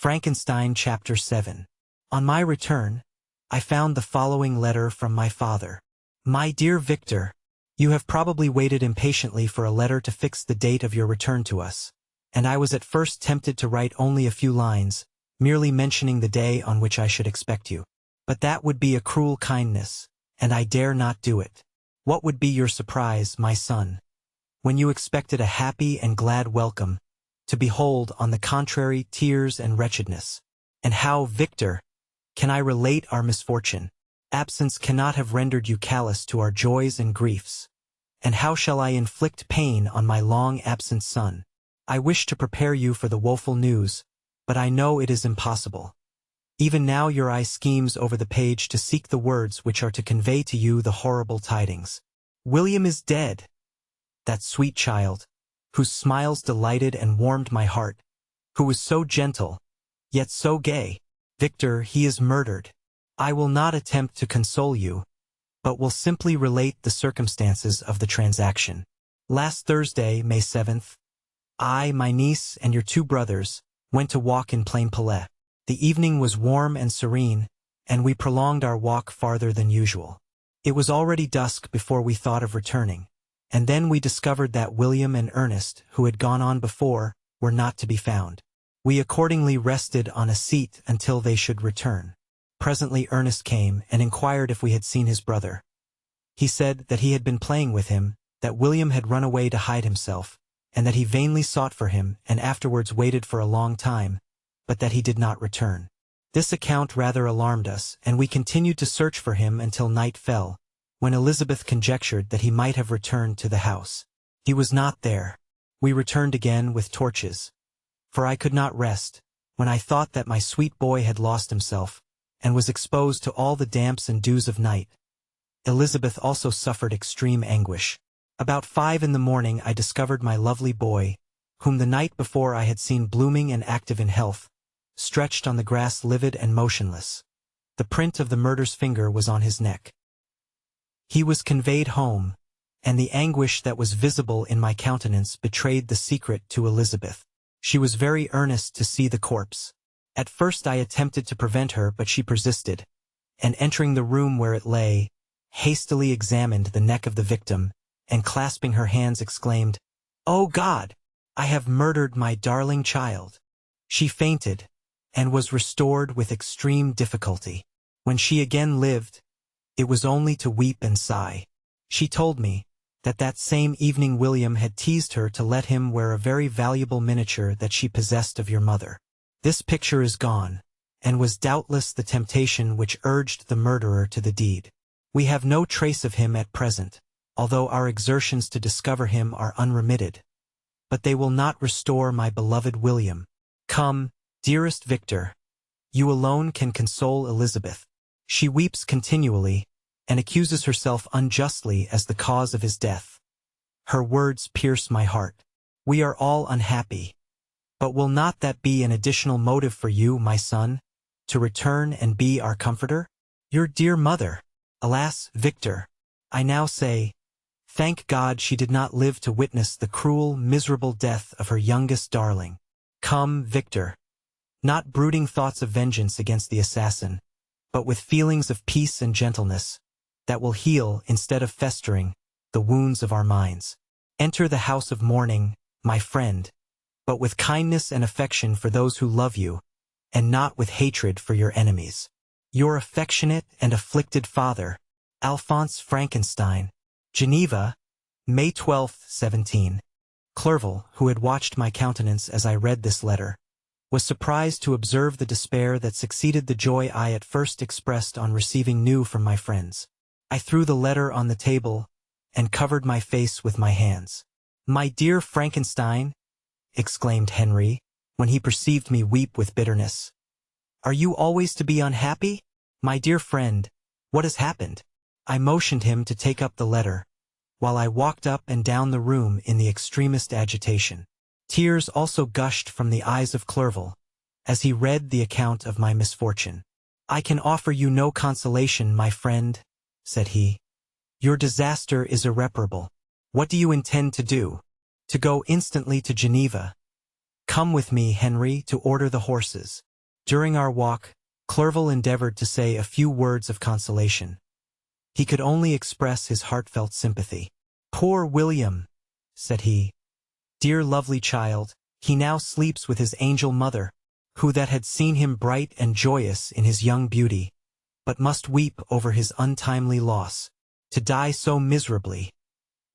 Frankenstein Chapter 7. On my return, I found the following letter from my father. My dear Victor, you have probably waited impatiently for a letter to fix the date of your return to us, and I was at first tempted to write only a few lines, merely mentioning the day on which I should expect you. But that would be a cruel kindness, and I dare not do it. What would be your surprise, my son, when you expected a happy and glad welcome, to behold, on the contrary, tears and wretchedness? And how, Victor, can I relate our misfortune? Absence cannot have rendered you callous to our joys and griefs. And how shall I inflict pain on my long-absent son? I wish to prepare you for the woeful news, but I know it is impossible. Even now your eye schemes over the page to seek the words which are to convey to you the horrible tidings. William is dead. That sweet child, whose smiles delighted and warmed my heart, who was so gentle, yet so gay. Victor, he is murdered. I will not attempt to console you, but will simply relate the circumstances of the transaction. Last Thursday, May 7th, I, my niece, and your 2 brothers went to walk in Plainpalais. The evening was warm and serene, and we prolonged our walk farther than usual. It was already dusk before we thought of returning, and then we discovered that William and Ernest, who had gone on before, were not to be found. We accordingly rested on a seat until they should return. Presently Ernest came and inquired if we had seen his brother. He said that he had been playing with him, that William had run away to hide himself, and that he vainly sought for him and afterwards waited for a long time, but that he did not return. This account rather alarmed us, and we continued to search for him until night fell, when Elizabeth conjectured that he might have returned to the house. He was not there. We returned again with torches, for I could not rest, when I thought that my sweet boy had lost himself, and was exposed to all the damps and dews of night. Elizabeth also suffered extreme anguish. About 5 in the morning I discovered my lovely boy, whom the night before I had seen blooming and active in health, stretched on the grass livid and motionless. The print of the murder's finger was on his neck. He was conveyed home, and the anguish that was visible in my countenance betrayed the secret to Elizabeth. She was very earnest to see the corpse. At first I attempted to prevent her, but she persisted, and entering the room where it lay, hastily examined the neck of the victim, and clasping her hands exclaimed, "Oh God! I have murdered my darling child." She fainted, and was restored with extreme difficulty. When she again lived, it was only to weep and sigh. She told me that that same evening William had teased her to let him wear a very valuable miniature that she possessed of your mother. This picture is gone, and was doubtless the temptation which urged the murderer to the deed. We have no trace of him at present, although our exertions to discover him are unremitted. But they will not restore my beloved William. Come, dearest Victor, you alone can console Elizabeth. She weeps continually, and accuses herself unjustly as the cause of his death. Her words pierce my heart. We are all unhappy. But will not that be an additional motive for you, my son, to return and be our comforter? Your dear mother. Alas, Victor, I now say, thank God she did not live to witness the cruel, miserable death of her youngest darling. Come, Victor, not brooding thoughts of vengeance against the assassin, but with feelings of peace and gentleness, that will heal, instead of festering, the wounds of our minds. Enter the house of mourning, my friend, but with kindness and affection for those who love you, and not with hatred for your enemies. Your affectionate and afflicted father, Alphonse Frankenstein. Geneva, May 12, 17. Clerval, who had watched my countenance as I read this letter, was surprised to observe the despair that succeeded the joy I at first expressed on receiving news from my friends. I threw the letter on the table and covered my face with my hands. "My dear Frankenstein," exclaimed Henry, when he perceived me weep with bitterness, "are you always to be unhappy? My dear friend, what has happened?" I motioned him to take up the letter, while I walked up and down the room in the extremest agitation. Tears also gushed from the eyes of Clerval, as he read the account of my misfortune. "I can offer you no consolation, my friend," said he. "Your disaster is irreparable. What do you intend to do?" "To go instantly to Geneva. Come with me, Henry, to order the horses." During our walk, Clerval endeavored to say a few words of consolation. He could only express his heartfelt sympathy. "Poor William," said he. "Dear lovely child, he now sleeps with his angel mother, who that had seen him bright and joyous in his young beauty, but must weep over his untimely loss. To die so miserably,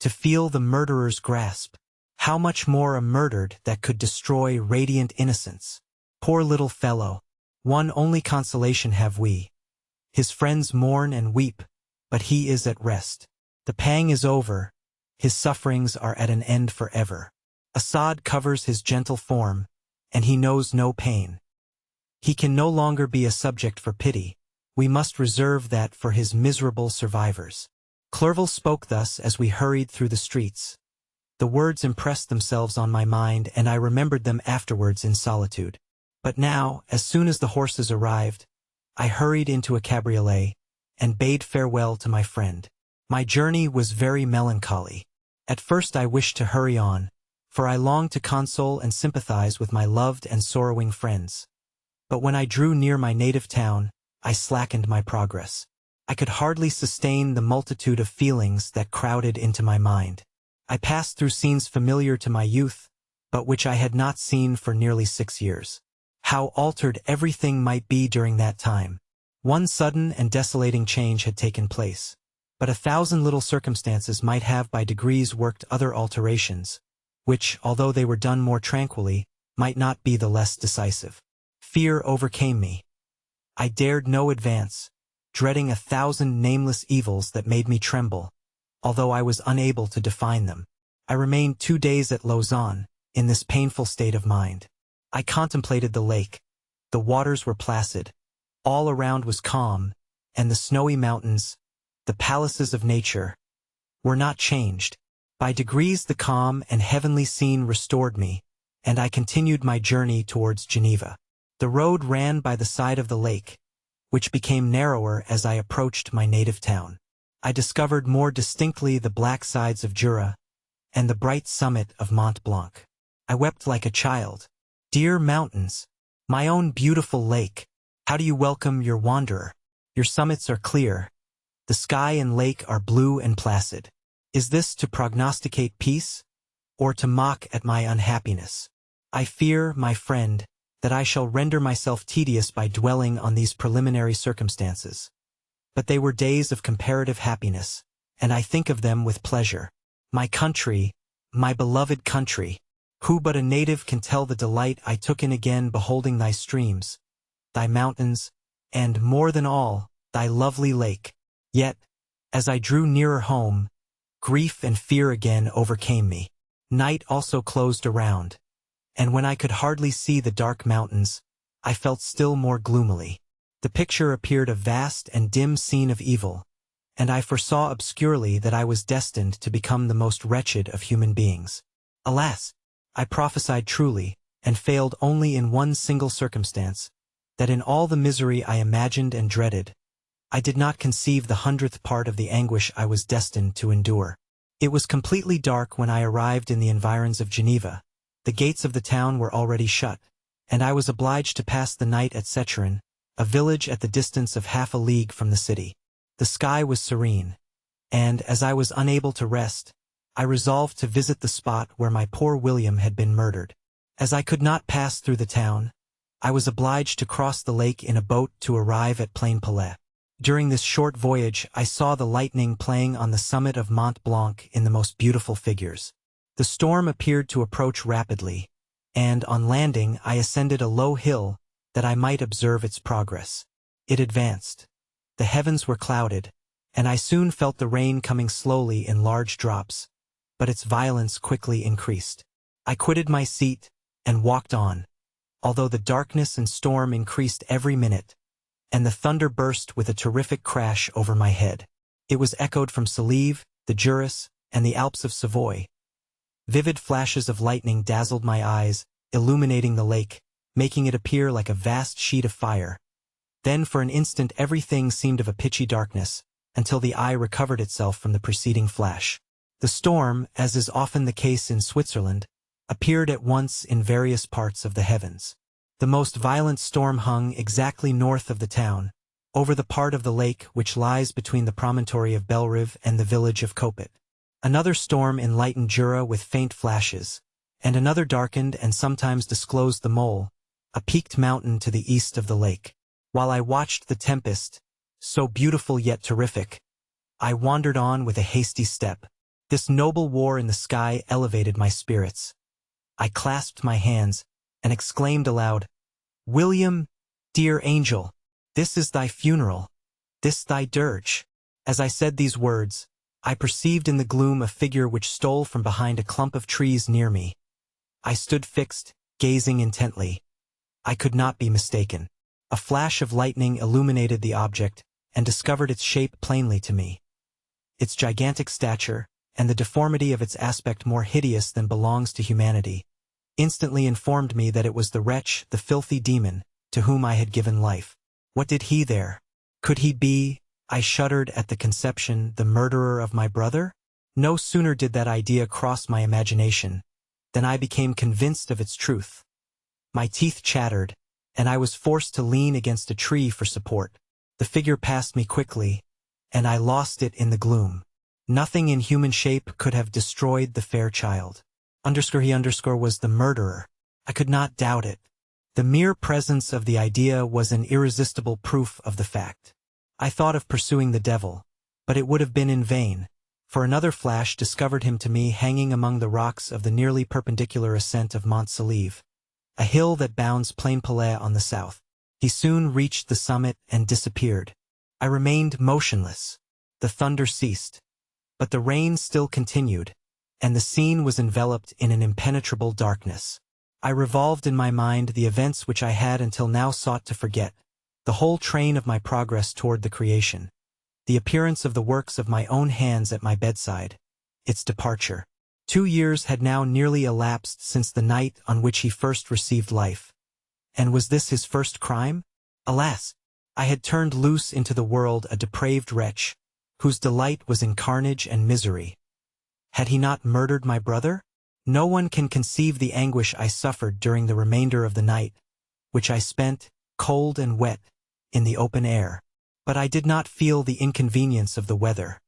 to feel the murderer's grasp. How much more a murdered that could destroy radiant innocence. Poor little fellow, one only consolation have we. His friends mourn and weep, but he is at rest. The pang is over, his sufferings are at an end forever. A sod covers his gentle form, and he knows no pain. He can no longer be a subject for pity, we must reserve that for his miserable survivors." Clerval spoke thus as we hurried through the streets. The words impressed themselves on my mind, and I remembered them afterwards in solitude. But now, as soon as the horses arrived, I hurried into a cabriolet, and bade farewell to my friend. My journey was very melancholy. At first I wished to hurry on, for I longed to console and sympathize with my loved and sorrowing friends. But when I drew near my native town, I slackened my progress. I could hardly sustain the multitude of feelings that crowded into my mind. I passed through scenes familiar to my youth, but which I had not seen for nearly 6 years. How altered everything might be during that time. One sudden and desolating change had taken place, but 1,000 little circumstances might have by degrees worked other alterations, which, although they were done more tranquilly, might not be the less decisive. Fear overcame me. I dared no advance, dreading 1,000 nameless evils that made me tremble, although I was unable to define them. I remained 2 days at Lausanne, in this painful state of mind. I contemplated the lake. The waters were placid. All around was calm, and the snowy mountains, the palaces of nature, were not changed. By degrees the calm and heavenly scene restored me, and I continued my journey towards Geneva. The road ran by the side of the lake, which became narrower as I approached my native town. I discovered more distinctly the black sides of Jura, and the bright summit of Mont Blanc. I wept like a child. Dear mountains, my own beautiful lake, how do you welcome your wanderer? Your summits are clear. The sky and lake are blue and placid. Is this to prognosticate peace, or to mock at my unhappiness? I fear, my friend, that I shall render myself tedious by dwelling on these preliminary circumstances. But they were days of comparative happiness, and I think of them with pleasure. My country, my beloved country, who but a native can tell the delight I took in again beholding thy streams, thy mountains, and, more than all, thy lovely lake. Yet, as I drew nearer home, grief and fear again overcame me. Night also closed around, and when I could hardly see the dark mountains, I felt still more gloomily. The picture appeared a vast and dim scene of evil, and I foresaw obscurely that I was destined to become the most wretched of human beings. Alas! I prophesied truly, and failed only in one single circumstance, that in all the misery I imagined and dreaded, I did not conceive the 100th part of the anguish I was destined to endure. It was completely dark when I arrived in the environs of Geneva. The gates of the town were already shut, and I was obliged to pass the night at Secherin, a village at the distance of half a league from the city. The sky was serene, and, as I was unable to rest, I resolved to visit the spot where my poor William had been murdered. As I could not pass through the town, I was obliged to cross the lake in a boat to arrive at Plainpalais. During this short voyage I saw the lightning playing on the summit of Mont Blanc in the most beautiful figures. The storm appeared to approach rapidly, and on landing I ascended a low hill that I might observe its progress. It advanced. The heavens were clouded, and I soon felt the rain coming slowly in large drops, but its violence quickly increased. I quitted my seat and walked on, although the darkness and storm increased every minute, and the thunder burst with a terrific crash over my head. It was echoed from Salive, the Jura, and the Alps of Savoy. Vivid flashes of lightning dazzled my eyes, illuminating the lake, making it appear like a vast sheet of fire. Then for an instant everything seemed of a pitchy darkness, until the eye recovered itself from the preceding flash. The storm, as is often the case in Switzerland, appeared at once in various parts of the heavens. The most violent storm hung exactly north of the town, over the part of the lake which lies between the promontory of Belrive and the village of Kopet. Another storm enlightened Jura with faint flashes, and another darkened and sometimes disclosed the mole, a peaked mountain to the east of the lake. While I watched the tempest, so beautiful yet terrific, I wandered on with a hasty step. This noble war in the sky elevated my spirits. I clasped my hands and exclaimed aloud, "William, dear angel, this is thy funeral, this thy dirge." As I said these words, I perceived in the gloom a figure which stole from behind a clump of trees near me. I stood fixed, gazing intently. I could not be mistaken. A flash of lightning illuminated the object and discovered its shape plainly to me. Its gigantic stature, and the deformity of its aspect more hideous than belongs to humanity, instantly informed me that it was the wretch, the filthy demon, to whom I had given life. What did he there? Could he be, I shuddered at the conception, the murderer of my brother? No sooner did that idea cross my imagination than I became convinced of its truth. My teeth chattered, and I was forced to lean against a tree for support. The figure passed me quickly, and I lost it in the gloom. Nothing in human shape could have destroyed the fair child. He was the murderer. I could not doubt it. The mere presence of the idea was an irresistible proof of the fact. I thought of pursuing the devil, but it would have been in vain, for another flash discovered him to me hanging among the rocks of the nearly perpendicular ascent of Mont Saleve, a hill that bounds Plainpalais on the south. He soon reached the summit and disappeared. I remained motionless. The thunder ceased, but the rain still continued, and the scene was enveloped in an impenetrable darkness. I revolved in my mind the events which I had until now sought to forget, the whole train of my progress toward the creation, the appearance of the works of my own hands at my bedside, its departure. 2 years had now nearly elapsed since the night on which he first received life. And was this his first crime? Alas! I had turned loose into the world a depraved wretch, whose delight was in carnage and misery. Had he not murdered my brother? No one can conceive the anguish I suffered during the remainder of the night, which I spent, cold and wet, in the open air. But I did not feel the inconvenience of the weather.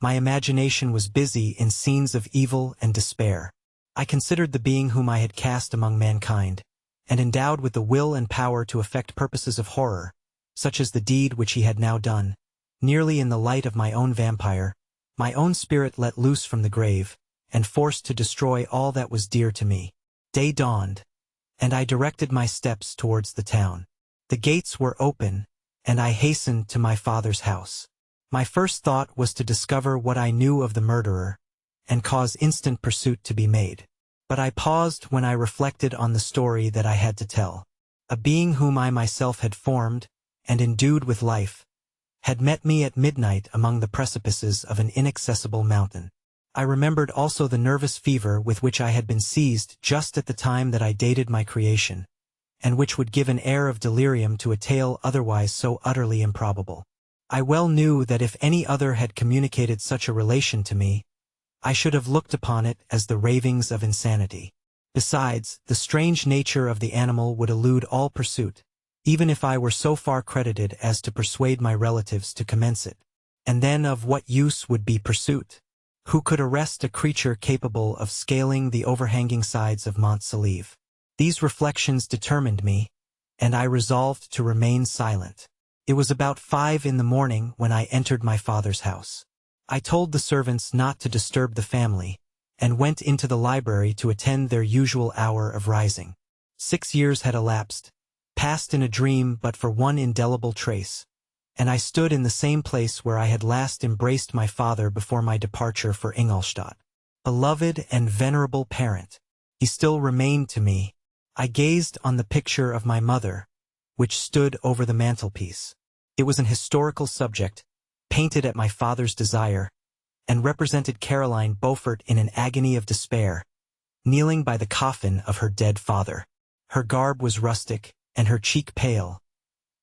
My imagination was busy in scenes of evil and despair. I considered the being whom I had cast among mankind, and endowed with the will and power to effect purposes of horror, such as the deed which he had now done, nearly in the light of my own vampire, my own spirit let loose from the grave, and forced to destroy all that was dear to me. Day dawned, and I directed my steps towards the town. The gates were open, and I hastened to my father's house. My first thought was to discover what I knew of the murderer, and cause instant pursuit to be made. But I paused when I reflected on the story that I had to tell. A being whom I myself had formed, and endued with life, had met me at midnight among the precipices of an inaccessible mountain. I remembered also the nervous fever with which I had been seized just at the time that I dated my creation, and which would give an air of delirium to a tale otherwise so utterly improbable. I well knew that if any other had communicated such a relation to me, I should have looked upon it as the ravings of insanity. Besides, the strange nature of the animal would elude all pursuit, even if I were so far credited as to persuade my relatives to commence it. And then of what use would be pursuit? Who could arrest a creature capable of scaling the overhanging sides of Mont Saleve? These reflections determined me, and I resolved to remain silent. It was about 5 in the morning when I entered my father's house. I told the servants not to disturb the family, and went into the library to attend their usual hour of rising. 6 years had elapsed, passed in a dream but for one indelible trace, and I stood in the same place where I had last embraced my father before my departure for Ingolstadt. Beloved and venerable parent, he still remained to me. I gazed on the picture of my mother, which stood over the mantelpiece. It was an historical subject, painted at my father's desire, and represented Caroline Beaufort in an agony of despair, kneeling by the coffin of her dead father. Her garb was rustic, and her cheek pale,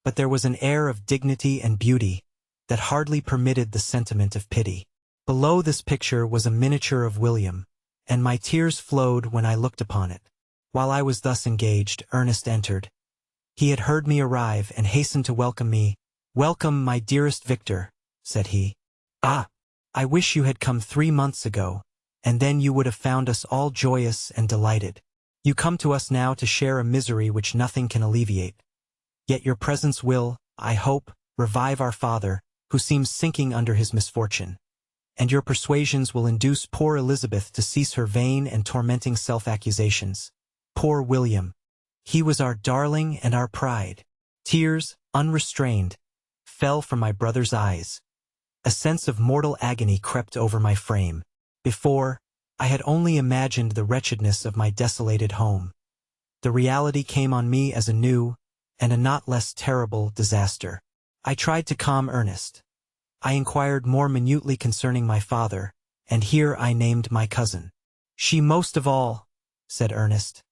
but there was an air of dignity and beauty that hardly permitted the sentiment of pity. Below this picture was a miniature of William, and my tears flowed when I looked upon it. While I was thus engaged, Ernest entered, He had heard me arrive and hastened to welcome me. "Welcome, my dearest Victor," said he. "Ah, I wish you had come 3 months ago, and then you would have found us all joyous and delighted. You come to us now to share a misery which nothing can alleviate. Yet your presence will, I hope, revive our father, who seems sinking under his misfortune. And your persuasions will induce poor Elizabeth to cease her vain and tormenting self-accusations. Poor William. He was our darling and our pride." Tears, unrestrained, fell from my brother's eyes. A sense of mortal agony crept over my frame. Before, I had only imagined the wretchedness of my desolated home. The reality came on me as a new, and a not less terrible, disaster. I tried to calm Ernest. I inquired more minutely concerning my father, and here I named my cousin. "She most of all," said Ernest,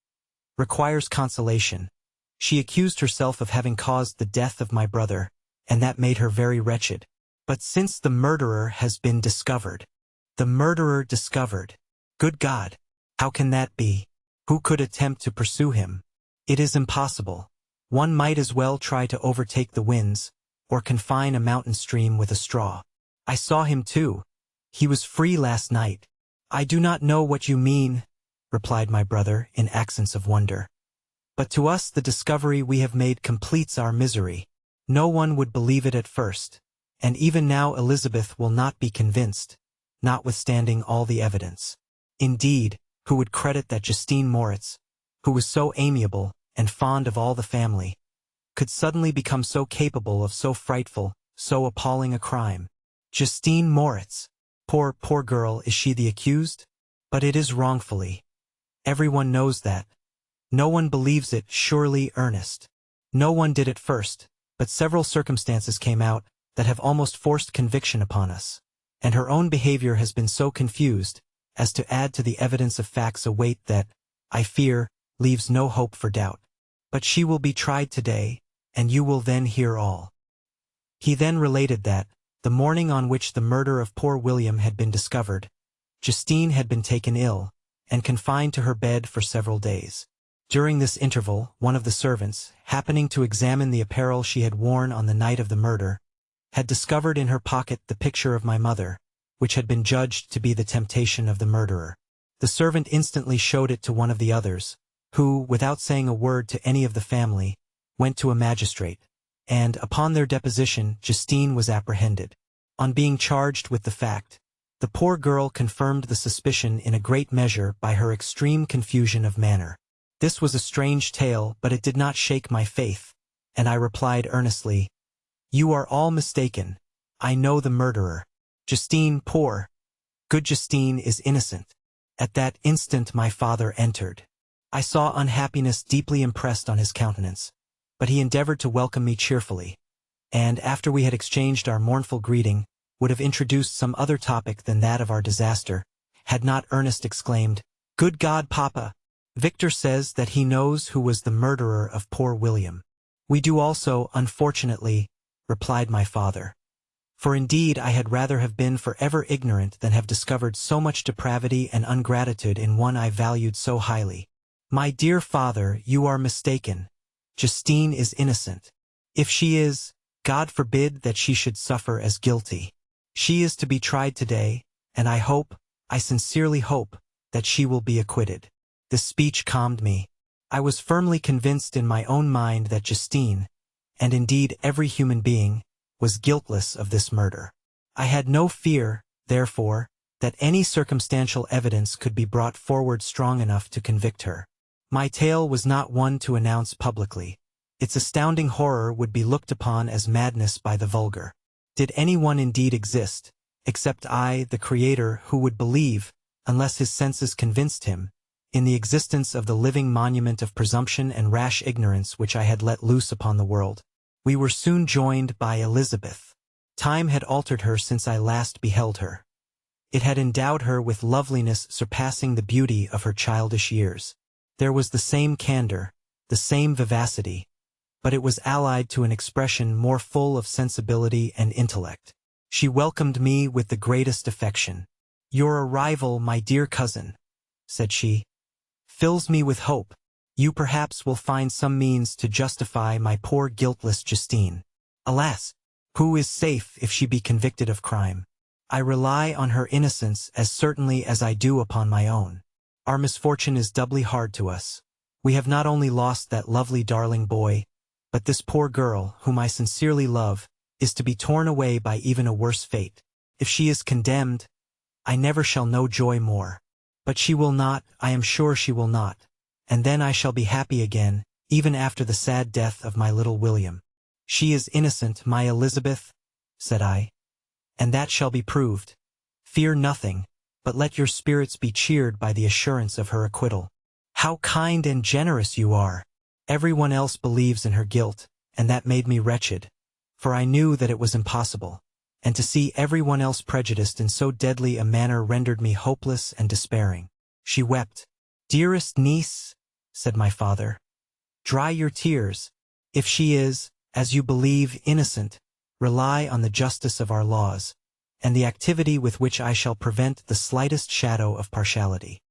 "requires consolation. She accused herself of having caused the death of my brother, and that made her very wretched. But since the murderer has been discovered—" "The murderer discovered? Good God! How can that be? Who could attempt to pursue him? It is impossible. One might as well try to overtake the winds, or confine a mountain stream with a straw. I saw him too. He was free last night." "I do not know what you mean," replied my brother in accents of wonder. "But to us the discovery we have made completes our misery. No one would believe it at first, and even now Elizabeth will not be convinced, notwithstanding all the evidence. Indeed, who would credit that Justine Moritz, who was so amiable and fond of all the family, could suddenly become so capable of so frightful, so appalling a crime? Justine Moritz! Poor girl, is she the accused? But it is wrongfully. Everyone knows that. No one believes it, surely, Ernest. No one did at first, but several circumstances came out that have almost forced conviction upon us, and her own behavior has been so confused as to add to the evidence of facts a weight that, I fear, leaves no hope for doubt. But she will be tried today, and you will then hear all." He then related that, the morning on which the murder of poor William had been discovered, Justine had been taken ill, and confined to her bed for several days. During this interval, one of the servants, happening to examine the apparel she had worn on the night of the murder, had discovered in her pocket the picture of my mother, which had been judged to be the temptation of the murderer. The servant instantly showed it to one of the others, who, without saying a word to any of the family, went to a magistrate, and, upon their deposition, Justine was apprehended. On being charged with the fact, the poor girl confirmed the suspicion in a great measure by her extreme confusion of manner. This was a strange tale, but it did not shake my faith, and I replied earnestly, "You are all mistaken. I know the murderer. Justine, good Justine, is innocent." At that instant my father entered. I saw unhappiness deeply impressed on his countenance, but he endeavored to welcome me cheerfully, and, after we had exchanged our mournful greeting, would have introduced some other topic than that of our disaster, had not Ernest exclaimed, "Good God, Papa! Victor says that he knows who was the murderer of poor William." "We do also, unfortunately," replied my father. "For indeed I had rather have been forever ignorant than have discovered so much depravity and ungratitude in one I valued so highly. My dear father, you are mistaken. Justine is innocent. If she is, God forbid that she should suffer as guilty. She is to be tried today, and I sincerely hope, that she will be acquitted." This speech calmed me. I was firmly convinced in my own mind that Justine, and indeed every human being, was guiltless of this murder. I had no fear, therefore, that any circumstantial evidence could be brought forward strong enough to convict her. My tale was not one to announce publicly. Its astounding horror would be looked upon as madness by the vulgar. Did anyone indeed exist, except I, the Creator, who would believe, unless his senses convinced him, in the existence of the living monument of presumption and rash ignorance which I had let loose upon the world? We were soon joined by Elizabeth. Time had altered her since I last beheld her. It had endowed her with loveliness surpassing the beauty of her childish years. There was the same candor, the same vivacity, but it was allied to an expression more full of sensibility and intellect. She welcomed me with the greatest affection. "Your arrival, my dear cousin," said she, "fills me with hope. You perhaps will find some means to justify my poor guiltless Justine. Alas, who is safe if she be convicted of crime? I rely on her innocence as certainly as I do upon my own. Our misfortune is doubly hard to us. We have not only lost that lovely darling boy, but this poor girl, whom I sincerely love, is to be torn away by even a worse fate. If she is condemned, I never shall know joy more. But she will not, I am sure she will not, and then I shall be happy again, even after the sad death of my little William. She is innocent, my Elizabeth, said I, and that shall be proved. Fear nothing, but let your spirits be cheered by the assurance of her acquittal. How kind and generous you are! Everyone else believes in her guilt, and that made me wretched, for I knew that it was impossible, and to see everyone else prejudiced in so deadly a manner rendered me hopeless and despairing. She wept. Dearest niece, said my father, dry your tears. If she is, as you believe, innocent, rely on the justice of our laws, and the activity with which I shall prevent the slightest shadow of partiality.